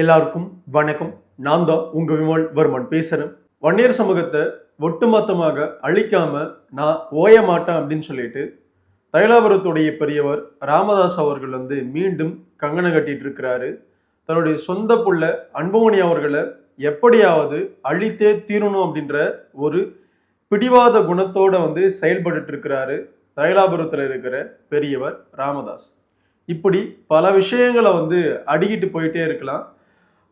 எல்லாருக்கும் வணக்கம். நான் தான் உங்க விமல் வர்மன் பேசுறேன். வன்னியர் சமூகத்தை ஒட்டுமொத்தமாக அழிக்காம நான் ஓய மாட்டேன் அப்படின்னு சொல்லிட்டு தைலாபுரத்துடைய பெரியவர் ராமதாஸ் அவர்கள் மீண்டும் கங்கணம் கட்டிட்டு இருக்கிறாரு. தன்னுடைய சொந்த புள்ள அன்புமணி அவர்களை எப்படியாவது அழித்தே தீரணும் அப்படின்ற ஒரு பிடிவாத குணத்தோட செயல்பட்டு இருக்கிறாரு தைலாபுரத்தில் இருக்கிற பெரியவர் ராமதாஸ். இப்படி பல விஷயங்களை அடிக்கிட்டு போயிட்டே இருக்கலாம்.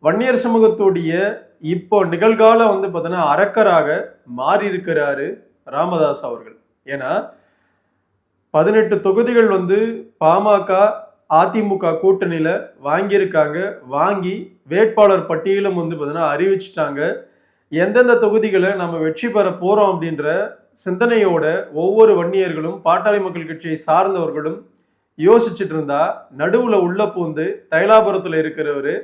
வன்னியர் சமூகத்துடைய இப்போ நிகழ்கால பார்த்தீங்கன்னா அரக்கராக மாறி இருக்கிறாரு ராமதாஸ் அவர்கள். ஏன்னா 18 தொகுதிகள் பாமக அதிமுக கூட்டணியில வாங்கியிருக்காங்க. வாங்கி வேட்பாளர் பட்டியலும் பார்த்தீங்கன்னா அறிவிச்சிட்டாங்க. எந்தெந்த தொகுதிகளை நம்ம வெற்றி பெற போறோம் அப்படின்ற சிந்தனையோட ஒவ்வொரு வன்னியர்களும் பாட்டாளி மக்கள் கட்சியை சார்ந்தவர்களும் யோசிச்சுட்டு இருந்தா நடுவுல உள்ள பூந்து தைலாபுரத்துல இருக்கிறவரு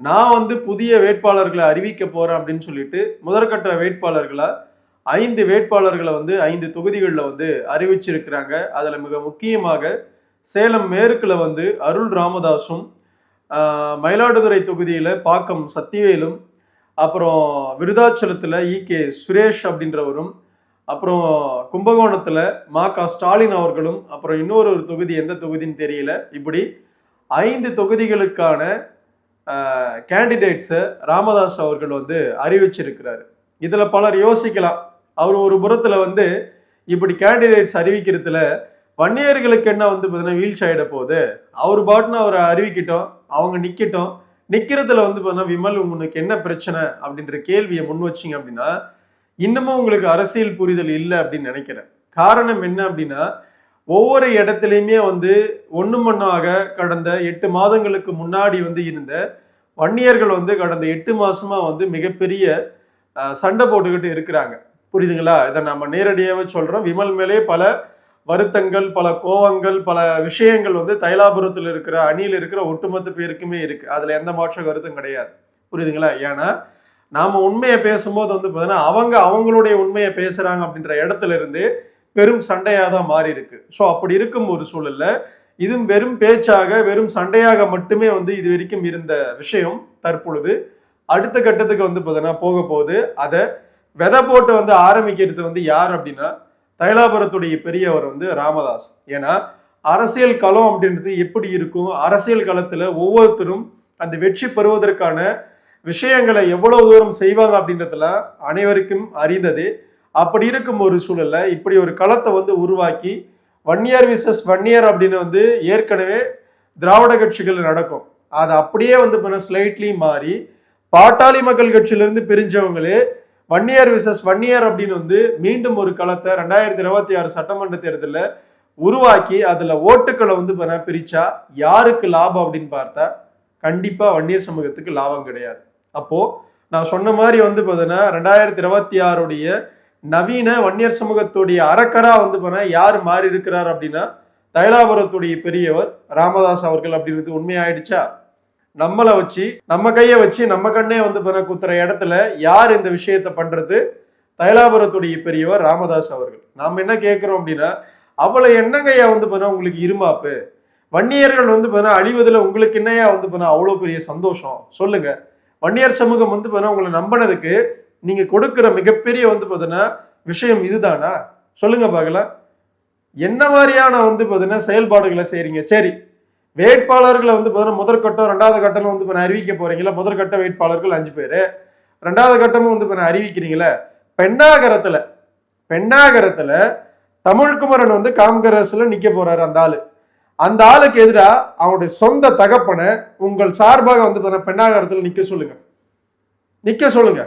நான் புதிய வேட்பாளர்களை அறிவிக்க போறேன் அப்படின்னு சொல்லிட்டு முதற்கட்ட வேட்பாளர்களா 5 வேட்பாளர்களை 5 தொகுதிகளில் அறிவிச்சிருக்கிறாங்க. அதுல மிக முக்கியமாக சேலம் மேற்குல அருள் ராமதாஸும், மயிலாடுதுறை தொகுதியில பாக்கம் சத்திவேலும், அப்புறம் விருதாச்சலத்துல ஈகே சுரேஷ் அப்படின்றவரும், அப்புறம் கும்பகோணத்துல மா.க. ஸ்டாலின் அவர்களும், அப்புறம் இன்னொரு தொகுதி எந்த தொகுதின்னு தெரியல. இப்படி 5 தொகுதிகளுக்கான கேண்டிடேட்ஸை ராமதாஸ் அவர்கள் அறிவிச்சிருக்கிறாரு. இதுல பலர் யோசிக்கலாம், அவர் ஒரு புறத்துல இப்படி கேண்டிடேட்ஸ் அறிவிக்கிறதுல வன்னியர்களுக்கு என்ன பார்த்தீங்கன்னா வீழ்ச்சி ஆயிட போகுது, அவர் பாட்டுன்னு அவரை அறிவிக்கிட்டோம், அவங்க நிக்கட்டும், நிக்கிறதுல பார்த்தீங்கன்னா விமல் உனக்கு என்ன பிரச்சனை அப்படின்ற கேள்வியை முன் வச்சிங்க அப்படின்னா இன்னமும் உங்களுக்கு அரசியல் புரிதல் இல்லை அப்படின்னு நினைக்கிறேன். காரணம் என்ன அப்படின்னா ஒவ்வொரு இடத்துலையுமே ஒண்ணுமண்ணாக கடந்த 8 மாதங்களுக்கு முன்னாடி இருந்த வன்னியர்கள் கடந்த 8 மாசமா மிகப்பெரிய சண்டை போட்டுக்கிட்டு இருக்கிறாங்க. புரியுதுங்களா? இதை நம்ம நேரடியாகவே சொல்றோம். விமல் மேலே பல வருத்தங்கள், பல கோவங்கள், பல விஷயங்கள் தைலாபுரத்தில் இருக்கிற அணியில் இருக்கிற ஒட்டுமொத்த பேருக்குமே இருக்கு. அதுல எந்த மாற்ற கருத்தும் கிடையாது. புரியுதுங்களா? ஏன்னா நாம உண்மையை பேசும்போது பார்த்தீங்கன்னா அவங்க அவங்களுடைய உண்மையை பேசுறாங்க அப்படின்ற இடத்துல இருந்து பெரும் சண்டையா தான் மாறி இருக்கு. ஸோ அப்படி இருக்கும் ஒரு சூழல்ல இது வெறும் பேச்சாக, வெறும் சண்டையாக மட்டுமே இது வரைக்கும் இருந்த விஷயம் தற்பொழுது அடுத்த கட்டத்துக்கு பார்த்தீங்கன்னா போக போகுது. அதை விதை போட்டு ஆரம்பிக்கிறது யார் அப்படின்னா தைலாபுரத்துடைய பெரியவர் ராமதாஸ். ஏன்னா அரசியல் களம் அப்படின்றது எப்படி இருக்கும், அரசியல் களத்துல ஒவ்வொருத்தரும் அந்த வெற்றி பெறுவதற்கான விஷயங்களை எவ்வளவு தூரம் செய்வாங்க அப்படின்றதுல அனைவருக்கும் அறிந்தது. அப்படி இருக்கும் ஒரு சூழல்ல இப்படி ஒரு களத்தை உருவாக்கி வன்னியர் விசஸ் வன்னியர் அப்படின்னு ஏற்கனவே திராவிட கட்சிகள் நடக்கும். அது அப்படியே ஸ்லைட்லி மாறி பாட்டாளி மக்கள் கட்சியிலிருந்து பிரிஞ்சவங்களே வன்னியர் விசஸ் வன்னியர் அப்படின்னு மீண்டும் ஒரு களத்தை 2026 சட்டமன்ற தேர்தலில் உருவாக்கி அதுல ஓட்டுக்களை பிரிச்சா யாருக்கு லாபம் அப்படின்னு பார்த்தா கண்டிப்பா வன்னியர் சமூகத்துக்கு லாபம் கிடையாது. அப்போ நான் சொன்ன மாதிரி பார்த்தீங்கன்னா 2026 நவீன வன்னியர் சமூகத்துடைய அரக்கரா யார் மாறி இருக்கிறார் அப்படின்னா தைலாபுரத்துடைய பெரியவர் ராமதாஸ் அவர்கள் அப்படின்றது உண்மையாயிடுச்சா? நம்மளை வச்சு நம்ம கையை வச்சு நம்ம கண்ணே குத்துற இடத்துல யார் இந்த விஷயத்த பண்றது? தைலாபுரத்துடைய பெரியவர் ராமதாஸ் அவர்கள். நாம என்ன கேட்கிறோம் அப்படின்னா அவளை என்னங்கய்யா உங்களுக்கு இருமாப்பு, வன்னியர்கள் அழிவதுல உங்களுக்கு என்னையா அவ்வளவு பெரிய சந்தோஷம் சொல்லுங்க. வன்னியர் சமூகம் உங்களை நம்பினதுக்கு நீங்க கொடுக்கிற மிகப்பெரிய விஷயம் இதுதானா? சொல்லுங்க பார்க்கலாம். என்ன மாதிரியான செயல்பாடுகளை செய்றீங்க? சரி, வேட்பாளர்களை முதற்கட்டம் 2வது கட்டம் அறிவிக்க போறீங்களா? முதற்கட்ட வேட்பாளர்கள் 5 பேரு, 2வது கட்டமும் அறிவிக்கிறீங்களா? பெண்ணாகரத்துல தமிழ்குமரன் காங்கிரஸ்ல நிக்க போறாரு. அந்த ஆளுக்கு எதிராக அவனுடைய சொந்த தகப்பனை உங்கள் சார்பாக பெண்ணாகரத்துல நிக்க சொல்லுங்க.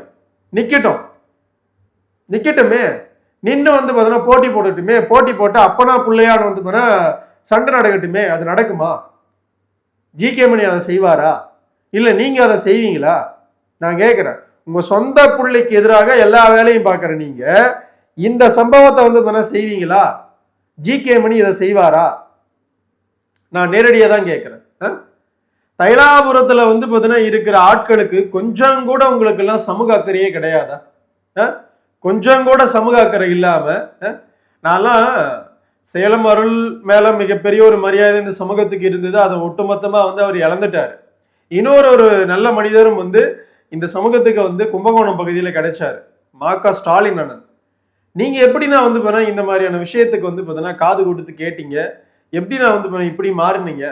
நிக்கட்டுமே, நின்று போட்டி போடட்டுமே. போட்டி போட்டு அப்பனா பிள்ளையான சண்டை நடக்கட்டுமே. அது நடக்குமா? ஜி.கே. மணி அதை செய்வாரா? இல்ல நீங்க அதை செய்வீங்களா? நான் கேட்கிறேன். உங்க சொந்த பிள்ளைக்கு எதிராக எல்லா வேலையும் பாக்குற நீங்க இந்த சம்பவத்தை செய்வீங்களா? ஜி.கே. மணி இதை செய்வாரா? நான் நேரடியா தான் கேட்கிறேன். தைலாபுரத்துல பார்த்தீங்கன்னா இருக்கிற ஆட்களுக்கு கொஞ்சம் கூட உங்களுக்கு எல்லாம் சமூக அக்கறையே கிடையாதா? கொஞ்சம் கூட சமூக அக்கறை இல்லாம நான்லாம் சேலம் அருள் மேல மிகப்பெரிய ஒரு மரியாதை இந்த சமூகத்துக்கு இருந்தது. அதை ஒட்டுமொத்தமா அவர் இழந்துட்டாரு. இன்னொரு ஒரு நல்ல மனிதரும் வந்து இந்த சமூகத்துக்கு வந்து கும்பகோணம் பகுதியில கிடைச்சாரு, மா.க. ஸ்டாலின் அண்ணன். நீங்க எப்படி நான் வந்து பாத்தீங்கன்னா இந்த மாதிரியான விஷயத்துக்கு வந்து பாத்தீங்கன்னா காது கொடுத்து கேட்டீங்க, எப்படி நான் வந்து பாத்தீங்கன்னா இப்படி மாறினீங்க?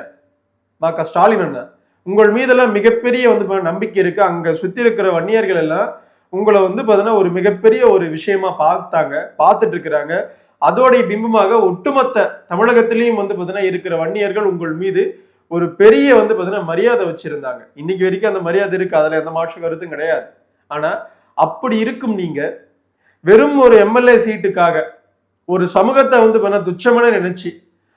மா.க. ஸ்டாலின் அண்ணன், உங்கள் மீதெல்லாம் மிகப்பெரிய வந்து நம்பிக்கை இருக்கு. அங்க சுத்தி இருக்கிற வன்னியர்கள் எல்லாம் உங்களை வந்து பாத்தீங்கன்னா ஒரு மிகப்பெரிய ஒரு விஷயமா பார்த்துட்டு இருக்கிறாங்க. அதோடைய பிம்பமாக ஒட்டுமொத்த தமிழகத்திலையும் வந்து பாத்தீங்கன்னா இருக்கிற வன்னியர்கள் உங்கள் மீது ஒரு பெரிய வந்து பாத்தீங்கன்னா மரியாதை வச்சிருந்தாங்க. இன்னைக்கு வரைக்கும் அந்த மரியாதை இருக்கு, அதுல எந்த மாற்று கருத்தும் கிடையாது. ஆனா அப்படி இருக்கும் நீங்க வெறும் ஒரு எம்எல்ஏ சீட்டுக்காக ஒரு சமூகத்தை வந்து பாத்தீங்கன்னா துச்சமான நினைச்சு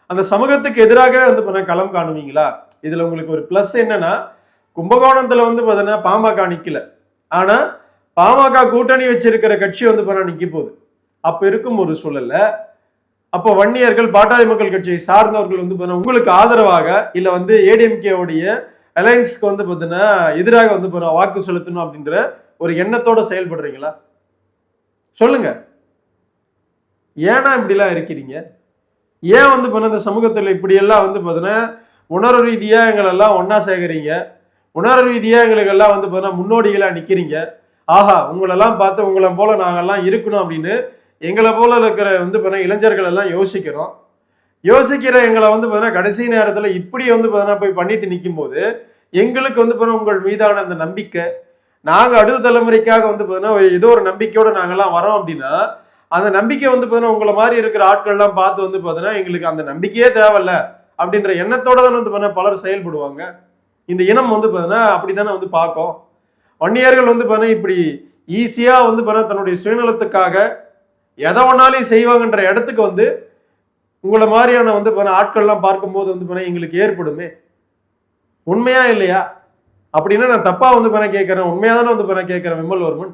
அந்த சமூகத்துக்கு எதிராக வந்து பாத்தீங்கன்னா களம் காணுவீங்களா? இதுல உங்களுக்கு ஒரு பிளஸ் என்னன்னா, கும்பகோணத்துல வந்து பாத்தீங்கன்னா பாமக நிக்கல, ஆனா பாமக கூட்டணி வச்சிருக்கிற கட்சி வந்து பாத்தீங்கன்னா நிக்க போகுது. அப்ப இருக்கும் ஒரு சூழல்ல அப்போ வன்னியர்கள் பாட்டாளி மக்கள் கட்சியை சார்ந்தவர்கள் வந்து பாத்தீங்கன்னா உங்களுக்கு ஆதரவாக இல்ல வந்து ஏடிஎம்கே உடைய அலையன்ஸ்க்கு வந்து பாத்தீங்கன்னா எதிராக வந்து வாக்கு செலுத்தணும் அப்படின்ற ஒரு எண்ணத்தோட செயல்படுறீங்களா? சொல்லுங்க. ஏன்னா இப்படி எல்லாம் இருக்கிறீங்க? ஏன் வந்து இந்த சமூகத்துல இப்படி எல்லாம் வந்து பாத்தீங்கன்னா உணர்வு ரீதியா எங்களெல்லாம் ஒன்னா சேகரிங்க, உணர்வு ரீதியா எங்களுக்கு எல்லாம் வந்து பாத்தீங்கன்னா முன்னோடிகளா நிக்கிறீங்க. ஆஹா, உங்களெல்லாம் பார்த்து உங்களை போல நாங்கெல்லாம் இருக்கணும் அப்படின்னு எங்களை போல இருக்கிற வந்து பாத்தீங்கன்னா இளைஞர்கள் எல்லாம் யோசிக்கிற எங்களை வந்து பாத்தீங்கன்னா கடைசி நேரத்துல இப்படி வந்து பாத்தீங்கன்னா போய் பண்ணிட்டு நிற்கும் போது எங்களுக்கு வந்து பாத்தீங்கன்னா உங்கள் மீதான அந்த நம்பிக்கை, நாங்க அடுத்த தலைமுறைக்காக வந்து பாத்தீங்கன்னா ஏதோ ஒரு நம்பிக்கையோட நாங்கெல்லாம் வரோம் அப்படின்னா அந்த நம்பிக்கை வந்து பாத்தீங்கன்னா உங்களை மாதிரி இருக்கிற ஆட்கள் எல்லாம் பார்த்து வந்து பாத்தீங்கன்னா எங்களுக்கு அந்த நம்பிக்கையே தேவையில்ல அப்படின்ற எண்ணத்தோட தான் வந்து பாத்தீங்கன்னா பலர் செயல்படுவாங்க. இந்த இனம் வந்து பாத்தீங்கன்னா அப்படித்தானே வந்து பார்க்கும். வன்னியர்கள் வந்து பாத்தீங்கன்னா இப்படி ஈஸியா வந்து பாத்தீங்கன்னா தன்னுடைய சுயநலத்துக்காக எதை ஒன்னாலையும் செய்வாங்கன்ற இடத்துக்கு வந்து உங்களை மாதிரியான வந்து ஆட்கள்லாம் பார்க்கும்போது வந்து பாத்தீங்கன்னா எங்களுக்கு ஏற்படுமே. உண்மையா இல்லையா? அப்படின்னா நான் தப்பா வந்து கேட்கிறேன், உண்மையா தானே வந்து கேட்கிறேன் விமல்வர்மன்?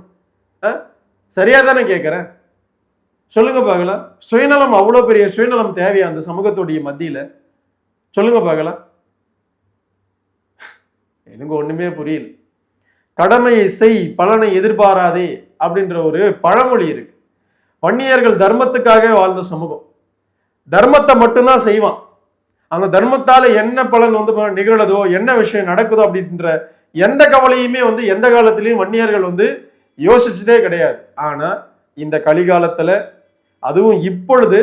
சரியா தானே கேட்கிறேன்? சொல்லுங்க பார்க்கலாம். சுயநலம் அவ்வளவு பெரிய சுயநலம் தேவையா அந்த சமூகத்துடைய மத்தியில? சொல்லுங்க பார்க்கலாம். எனக்கு ஒண்ணுமே புரியல. கடமையை செய், பலனை எதிர்பாராதே அப்படின்ற ஒரு பழமொழி இருக்கு. வன்னியர்கள் தர்மத்துக்காக வாழ்ந்த சமூகம், தர்மத்தை மட்டும்தான் செய்வான். அந்த தர்மத்தால என்ன பலன் வந்து நிகழதோ, என்ன விஷயம் நடக்குதோ அப்படின்ற எந்த கவலையுமே வந்து எந்த காலத்திலையும் வன்னியர்கள் வந்து யோசிச்சதே கிடையாது. ஆனா இந்த கலிகாலத்துல அதுவும் இப்பொழுது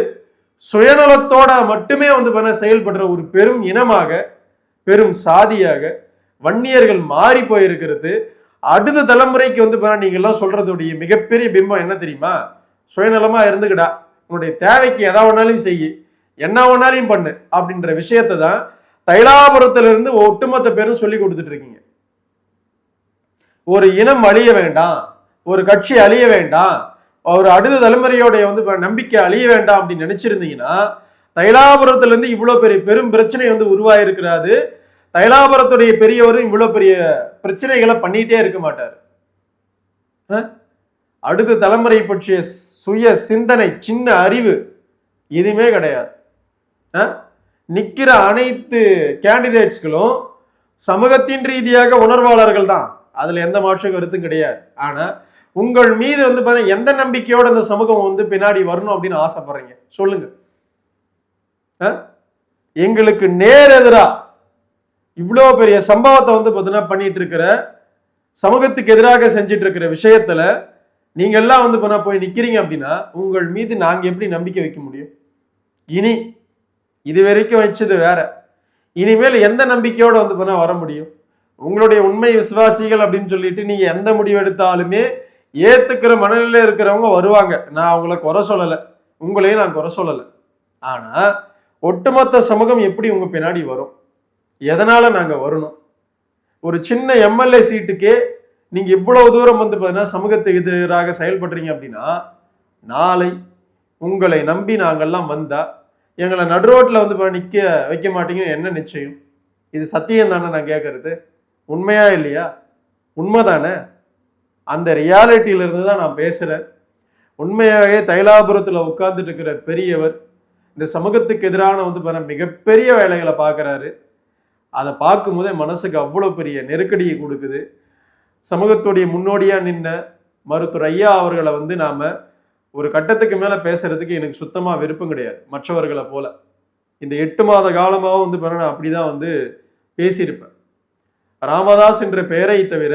சுயநலத்தோட மட்டுமே வந்து செயல்படுற ஒரு பெரும் இனமாக, பெரும் சாதியாக வன்னியர்கள் மாறி போயிருக்கிறது. அடுத்த தலைமுறைக்கு வந்து நீங்க எல்லாம் சொல்றதுடைய மிகப்பெரிய பிம்பம் என்ன தெரியுமா? சுயநலமா இருந்துக்கிடா, உன்னுடைய தேவைக்கு எதா வேணாலும் செய்யு, என்ன வேணாலும் பண்ணு அப்படின்ற விஷயத்தை தான் தைலாபுரத்துல இருந்து ஒட்டுமொத்த பேரும் சொல்லி கொடுத்துட்டு இருக்கீங்க. ஒரு இனம் அழிய வேண்டாம், ஒரு கட்சி அழிய வேண்டாம், ஒரு அடுத்த தலைமுறையோடைய வந்து நம்பிக்கை அழிய வேண்டாம் அப்படின்னு நினைச்சிருந்தீங்கன்னா தைலாபுரத்துல இருந்து இவ்வளவு பெரிய பெரும் பிரச்சனை வந்து உருவாயிருக்கிறாரு. தைலாபுரத்துடைய பெரியவரும் இவ்வளவு பெரிய பிரச்சனைகளை பண்ணிட்டே இருக்க மாட்டார். அடுத்த தலைமுறை பற்றிய சுய சிந்தனை, சின்ன அறிவு எதுவுமே கிடையாது. நிக்கிற அனைத்து கேண்டிடேட்ஸ்களும் சமூகத்தின் ரீதியாக உணர்வாளர்கள் தான், அதுல எந்த மாற்று கருத்தும் கிடையாது. ஆனா உங்கள் மீது வந்து பாத்தீங்கன்னா எந்த நம்பிக்கையோட இந்த சமூகம் வந்து பின்னாடி வரணும் அப்படின்னு ஆசைப்படுறீங்க? சொல்லுங்க. எங்களுக்கு நேர் எதிரா இவ்வளவு பெரிய சம்பவத்தை வந்து பாத்தீங்கன்னா பண்ணிட்டு இருக்கிற, சமூகத்துக்கு எதிராக செஞ்சிட்டு இருக்கிற விஷயத்துல நீங்க எல்லாம் வந்து போய் நிக்கிறீங்க அப்படின்னா உங்கள் மீது நாங்க எப்படி நம்பிக்கை வைக்க முடியும்? இனி இது வரைக்கும் வச்சது வேற, இனிமேல் எந்த நம்பிக்கையோட வந்து வர முடியும்? உங்களுடைய உண்மை விசுவாசிகள் அப்படின்னு சொல்லிட்டு நீங்க எந்த முடிவு எடுத்தாலுமே ஏத்துக்கிற மனநிலையில இருக்கிறவங்க வருவாங்க. நான் அவங்கள குறை சொல்லலை, உங்களையும் நான் குறை சொல்லலை. ஆனா ஒட்டுமொத்த சமூகம் எப்படி உங்க பின்னாடி வரும்? எதனால நாங்க வரணும்? ஒரு சின்ன எம்எல்ஏ சீட்டுக்கே நீங்க இவ்வளவு தூரம் வந்து பாத்தீங்கன்னா சமூகத்துக்கு எதிராக செயல்படுறீங்க அப்படின்னா நாளை உங்களை நம்பி நாங்கெல்லாம் வந்தா எங்களை நடுரோட்ல வந்து நிக்க வைக்க மாட்டீங்கன்னு என்ன நிச்சயம்? இது சத்தியம் தானே நான் கேட்கறது? உண்மையா இல்லையா? உண்மைதானே? அந்த ரியாலிட்டியில இருந்து தான் நான் பேசுறேன். உண்மையாகவே தைலாபுரத்துல உட்கார்ந்துட்டு இருக்கிற பெரியவர் இந்த சமூகத்துக்கு எதிரான வந்து மிகப்பெரிய வேலைகளை பார்க்கறாரு. அதை பார்க்கும் போதே மனசுக்கு அவ்வளவு பெரிய நெருக்கடியை கொடுக்குது. சமூகத்துடைய முன்னோடியா நின்ன மருத்துவர் ஐயா அவர்களை வந்து நாம ஒரு கட்டத்துக்கு மேல பேசுறதுக்கு எனக்கு சுத்தமா விருப்பம் கிடையாது. மற்றவர்களை போல இந்த 8 மாத காலமாவும் வந்து நான் அப்படிதான் வந்து பேசியிருப்பேன். ராமதாஸ் என்ற பெயரை தவிர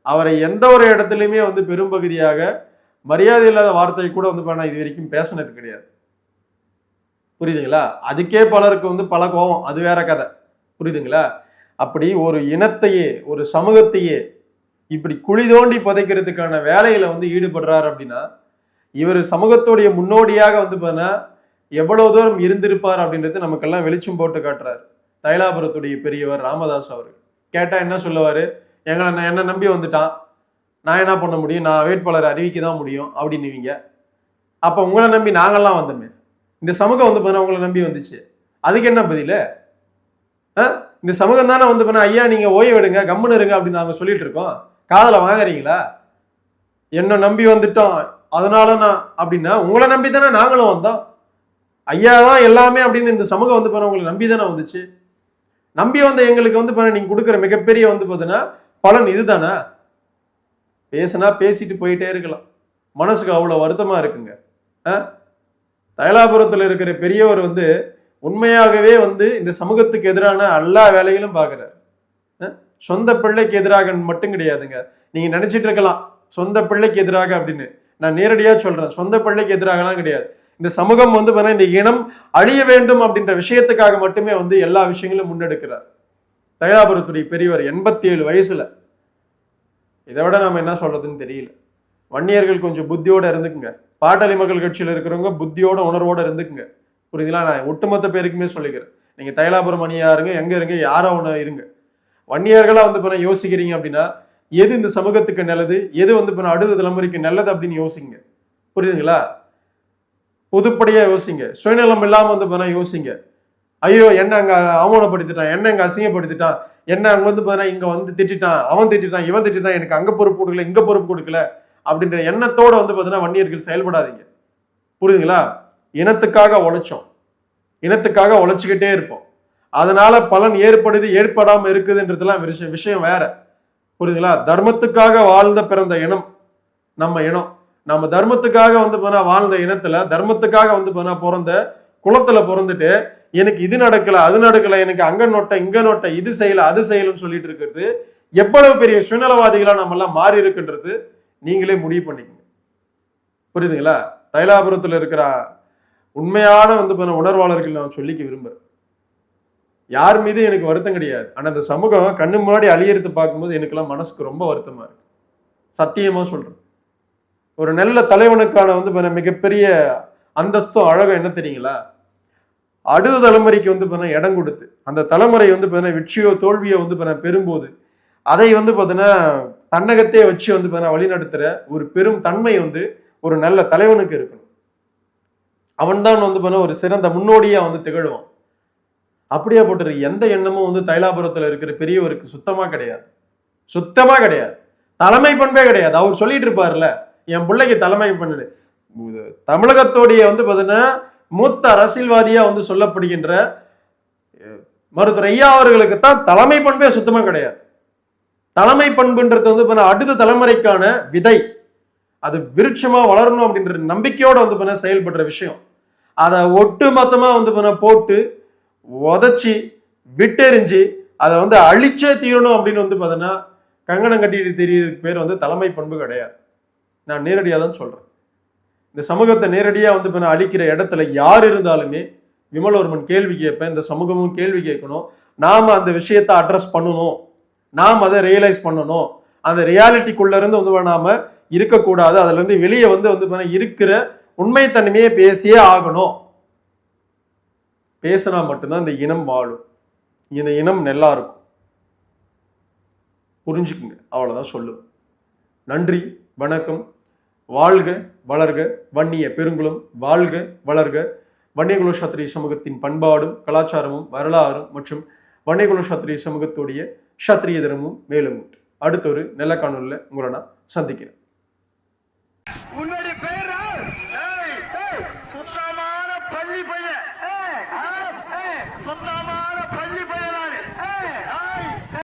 அவரை எந்த ஒரு இடத்துலையுமே வந்து பெரும்பகுதியாக மரியாதை இல்லாத வார்த்தையை கூட வந்து பண்ண இது வரைக்கும் பேசினது கிடையாது. புரியுதுங்களா? அதுக்கே பலருக்கு வந்து பல கோபம், அது வேற கதை. புரியுதுங்களா? அப்படி ஒரு இனத்தையே ஒரு சமூகத்தையே இப்படி குழி தோண்டி புதைக்கிறதுக்கான வேலையில வந்து ஈடுபடுறாரு அப்படின்னா இவர் சமூகத்துடைய முன்னோடியாக வந்து பார்த்தா எவ்வளவு தூரம் இருந்திருப்பார் அப்படின்றது நமக்கெல்லாம் வெளிச்சம் போட்டு காட்டுறாரு தைலாபுரத்துடைய பெரியவர் ராமதாஸ் அவர்கள். கேட்டா என்ன சொல்லுவாரு, என்ன நம்பி வந்துட்டான், நான் என்ன பண்ண முடியும், நான் வேட்பாளர் அறிவிக்க தான் முடியும் அப்படின்னுவீங்க. அப்ப உங்களை நம்பி நாங்கெல்லாம் வந்தோமே, இந்த சமூகம் வந்து பண்ண உங்களை நம்பி வந்துச்சு, அதுக்கு என்ன பதில? இந்த சமூகம் தானே வந்து பண்ண ஐயா நீங்க ஓய்வு எடுங்க கம்முன்னு இருங்க அப்படின்னு நாங்க சொல்லிட்டு இருக்கோம், காதல வாங்குறீங்களா? என்ன நம்பி வந்துட்டோம் அதனால நான் அப்படின்னா உங்களை நம்பி தானே நாங்களும் வந்தோம், ஐயா தான் எல்லாமே அப்படின்னு இந்த சமூகம் வந்து பண்ண உங்களை நம்பி தானே வந்துச்சு. நம்பி வந்த எங்களுக்கு வந்து பண்ண நீங்க கொடுக்குற மிகப்பெரிய வந்து பார்த்தீங்கன்னா பலன் இதுதானே. பேசுனா பேசிட்டு போயிட்டே இருக்கலாம், மனசுக்கு அவ்வளவு வருத்தமா இருக்குங்க. தைலாபுரத்துல இருக்கிற பெரியவர் வந்து உண்மையாகவே வந்து இந்த சமூகத்துக்கு எதிரான எல்லா வேலைகளும் பாக்குறாரு. சொந்த பிள்ளைக்கு எதிராக மட்டும் கிடையாதுங்க. நீங்க நினைச்சிட்டு இருக்கலாம் சொந்த பிள்ளைக்கு எதிராக அப்படின்னு, நான் நேரடியா சொல்றேன், சொந்த பிள்ளைக்கு எதிராகலாம் கிடையாது. இந்த சமூகம் வந்து இந்த இனம் அழிய வேண்டும் அப்படின்ற விஷயத்துக்காக மட்டுமே வந்து எல்லா விஷயங்களும் முன்னெடுக்கிறார் தைலாபுரத்துடைய பெரியவர். 87 வயசுல. இதை விட நாம என்ன சொல்றதுன்னு தெரியல. வன்னியர்கள் கொஞ்சம் புத்தியோட இருந்துக்குங்க, பாட்டாளி மக்கள் கட்சியில இருக்கிறவங்க புத்தியோட உணர்வோட இருந்துக்குங்க. புரியுதுங்களா? நான் ஒட்டுமொத்த பேருக்குமே சொல்லிக்கிறேன், நீங்க தைலாபுரம் அணியா இருங்க, எங்க இருங்க, யாரோ ஒண்ணு இருங்க, வன்னியர்களா வந்து யோசிக்கிறீங்க அப்படின்னா எது இந்த சமூகத்துக்கு நல்லது, எது வந்து அடுத்த தலைமுறைக்கு நல்லது அப்படின்னு யோசிங்க. புரியுதுங்களா? பொதுப்படியா யோசிங்க, சுயநலம் இல்லாம வந்து யோசிங்க. ஐயோ என்ன அங்க அவமானப்படுத்திட்டான், என்ன அங்க அசிங்கப்படுத்திட்டான், என்ன அங்க வந்து இங்க வந்து திட்டான், அவன் திட்டான், இவன் திட்டான், எனக்கு அங்க பொறுப்பு கொடுக்கல இங்க பொறுப்பு கொடுக்கல அப்படின்ற எண்ணத்தோட வந்து வன்னியர்கள் செயல்படாதீங்க. புரியுதுங்களா? இனத்துக்காக உழைச்சோம், இனத்துக்காக உழைச்சுக்கிட்டே இருப்போம், அதனால பலன் ஏற்படுது ஏற்படாம இருக்குதுன்றதுலாம் விஷயம் வேற. புரியுதுங்களா? தர்மத்துக்காக வாழ்ந்த பிறந்த இனம் நம்ம இனம். நம்ம தர்மத்துக்காக வந்து வாழ்ந்த இனத்துல தர்மத்துக்காக வந்து பிறந்த குலத்துல பிறந்துட்டு எனக்கு இது நடக்கல அது நடக்கல, எனக்கு அங்க நோட்ட இங்க நோட்ட, இது செய்யல அது செய்யலன்னு சொல்லிட்டு இருக்கிறது எவ்வளவு பெரிய சுயநலவாதிகளா நம்ம எல்லாம் மாறி இருக்குன்றது நீங்களே முடிவு பண்ணிக்கங்க. புரியுதுங்களா? தைலாபுரத்துல இருக்கிற உண்மையான வந்து உணர்வாளர்கள் நான் சொல்லிக்க விரும்புறேன். யார் மீது எனக்கு வருத்தம் கிடையாது, ஆனா அந்த சமூகம் கண்ணு முன்னாடி அழியறது பார்க்கும்போது எனக்கெல்லாம் மனசுக்கு ரொம்ப வருத்தமா இருக்கு. சத்தியமா சொல்றேன். ஒரு நல்ல தலைவனுக்கான வந்து மிகப்பெரிய அந்தஸ்தும் அழகும் என்ன தெரியுங்களா? அடுத்த தலைமுறைக்கு வந்து இடம் கொடுத்து அந்த தலைமுறை வந்து வெற்றியோ தோல்வியோ வந்து பெறும்போது அதை வந்து தன்னகத்தையே வச்சு வந்து வழிநடத்துற ஒரு பெரும் தன்மை வந்து ஒரு நல்ல தலைவனுக்கு இருக்கணும். அவன் தான் வந்து ஒரு சிறந்த முன்னோடியா வந்து திகழுவான். அப்படியே போட்டு எந்த எண்ணமும் வந்து தைலாபுரத்துல இருக்கிற பெரியவருக்கு சுத்தமா கிடையாது, சுத்தமா கிடையாது, தலைமை பண்பே கிடையாது. அவர் சொல்லிட்டு இருப்பாருல்ல, என் பிள்ளைக்கு தலைமை பண்ணு. தமிழகத்தோடைய வந்து மூத்த அரசியல்வாதியா வந்து சொல்லப்படுகின்ற மருத்துவர் ஐயா அவர்களுக்கு தான் தலைமை பண்பே சுத்தமா கிடையாது. தலைமை பண்புன்றது வந்து அடுத்த தலைமுறைக்கான விதை, அது விருட்சமா வளரணும் அப்படின்ற நம்பிக்கையோட வந்து செயல்படுற விஷயம். அதை ஒட்டு மொத்தமா வந்து போட்டு உதச்சி விட்டெறிஞ்சு அதை வந்து அழிச்சே தீரணும் அப்படின்னு வந்து கங்கணம் கட்டிட்டு தெரியறதுக்கு பேர் வந்து தலைமை பண்பு கிடையாது. நான் நேரடியாக தான் சொல்றேன். இந்த சமூகத்தை நேரடியா வந்து அழிக்கிற இடத்துல யார் இருந்தாலுமே விமலவர்மன் கேள்வி கேட்பேன், இந்த சமூகமும் கேள்வி கேட்கணும். நாம அந்த விஷயத்தை அட்ரஸ் பண்ணணும், நாம் அதை ரியலைஸ் பண்ணணும். அந்த ரியாலிட்டிக்குள்ள இருந்து வந்து நாம இருக்கக்கூடாது, அதுல இருந்து வெளியே வந்து இருக்கிற உண்மைத்தன்மையை பேசியே ஆகணும். பேசினா மட்டும்தான் இந்த இனம் வாழும், இந்த இனம் நல்லா இருக்கும். புரிஞ்சுக்குங்க, அவ்வளவுதான் சொல்லுவேன். நன்றி, வணக்கம். வாழ்க வளர்க வன்னிய பெருங்குளம், வாழ்க வளர்க வன்னியகுல சத்திரிய சமூகத்தின் பண்பாடும் கலாச்சாரமும் வரலாறும் மற்றும் வன்னியகுல சத்திரிய சமூகத்துடைய சத்திரிய தினமும் மேலும் உண்டு. அடுத்த ஒரு நல்ல காணொலியில உங்களை நான் சந்திக்கிறேன். உன்னுடைய பேர் சுத்தமான பள்ளி பையன்.